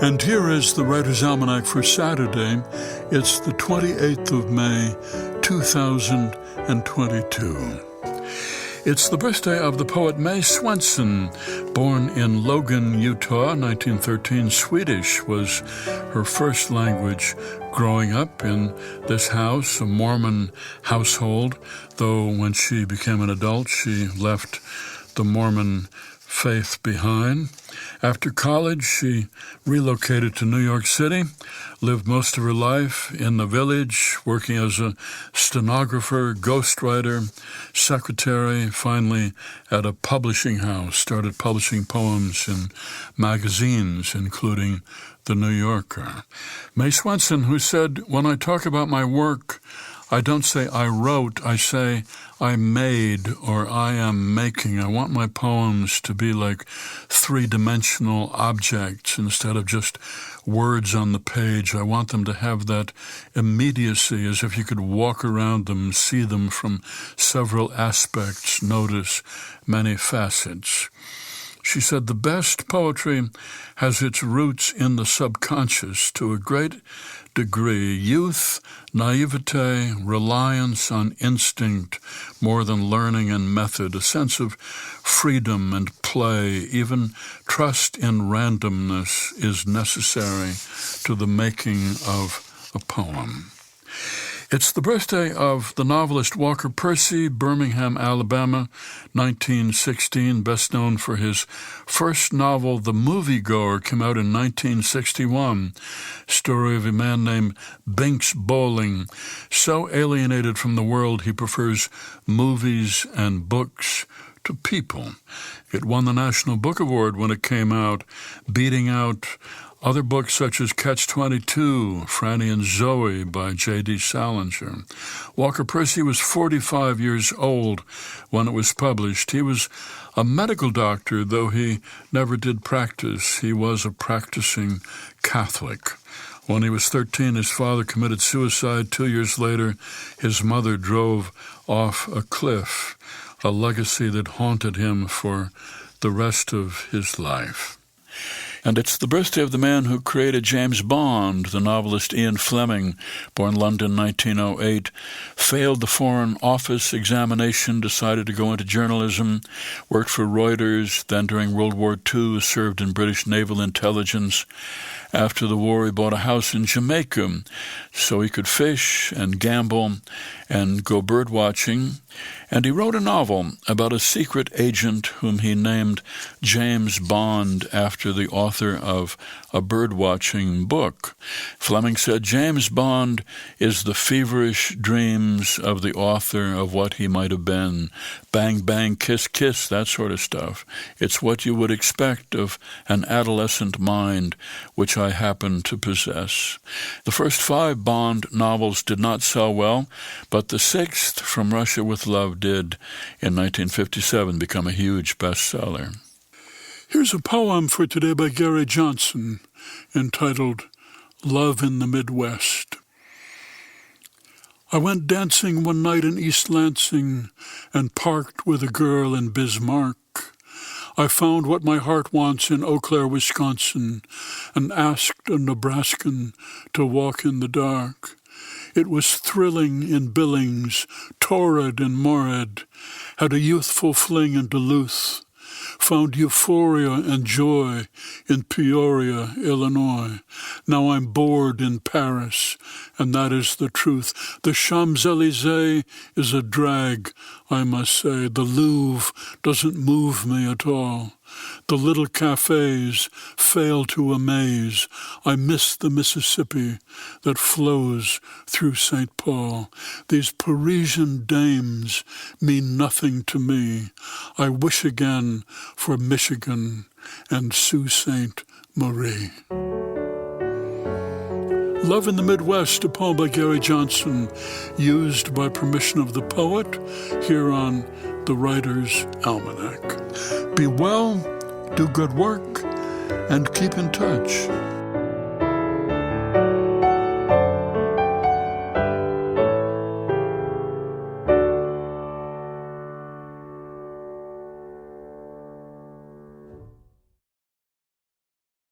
And here is the Writer's Almanac for Saturday. It's the 28th of May, 2022. It's the birthday of the poet May Swenson, born in Logan, Utah, 1913. Swedish was her first language growing up in this house, a Mormon household, though when she became an adult, she left the Mormon faith behind. After college, she relocated to New York City, lived most of her life in the Village, working as a stenographer, ghostwriter, secretary, finally at a publishing house, started publishing poems in magazines, including The New Yorker. May Swenson, who said, "When I talk about my work, I don't say I wrote, I say I made or I am making. I want my poems to be like three-dimensional objects instead of just words on the page. I want them to have that immediacy, as if you could walk around them, see them from several aspects, notice many facets." She said, "The best poetry has its roots in the subconscious to a great degree. Youth, naivete, reliance on instinct more than learning and method, a sense of freedom and play, even trust in randomness is necessary to the making of a poem." It's the birthday of the novelist Walker Percy, Birmingham, Alabama, 1916, best known for his first novel, The Moviegoer, came out in 1961. Story of a man named Binks Bowling, so alienated from the world he prefers movies and books to people. It won the National Book Award when it came out, beating out other books such as Catch-22, Franny and Zoe by J.D. Salinger. Walker Percy was 45 years old when it was published. He was a medical doctor, though he never did practice. He was a practicing Catholic. When he was 13, his father committed suicide. 2 years later, his mother drove off a cliff, a legacy that haunted him for the rest of his life. And it's the birthday of the man who created James Bond, the novelist Ian Fleming, born London 1908, failed the Foreign Office examination, decided to go into journalism, worked for Reuters, then during World War II served in British naval intelligence. After the war, he bought a house in Jamaica so he could fish and gamble and go bird watching. And he wrote a novel about a secret agent whom he named James Bond after the author of a bird-watching book. Fleming said James Bond is the feverish dreams of the author of what he might have been. Bang, bang, kiss, kiss, that sort of stuff. It's what you would expect of an adolescent mind, which I happen to possess. The first 5 Bond novels did not sell well, but the 6th, From Russia with Love, did in 1957 become a huge bestseller. Here's a poem for today by Gary Johnson entitled Love in the Midwest. I went dancing one night in East Lansing and parked with a girl in Bismarck. I found what my heart wants in Eau Claire, Wisconsin, and asked a Nebraskan to walk in the dark. It was thrilling in Billings, torrid in Morehead, had a youthful fling in Duluth, found euphoria and joy in Peoria, Illinois. Now I'm bored in Paris, and that is the truth. The Champs-Élysées is a drag, I must say. The Louvre doesn't move me at all. The little cafes fail to amaze. I miss the Mississippi that flows through St. Paul. These Parisian dames mean nothing to me. I wish again for Michigan and Sault Ste. Marie. Love in the Midwest, a poem by Gary Johnson, used by permission of the poet here on the Writer's Almanac. Be well, do good work, and keep in touch.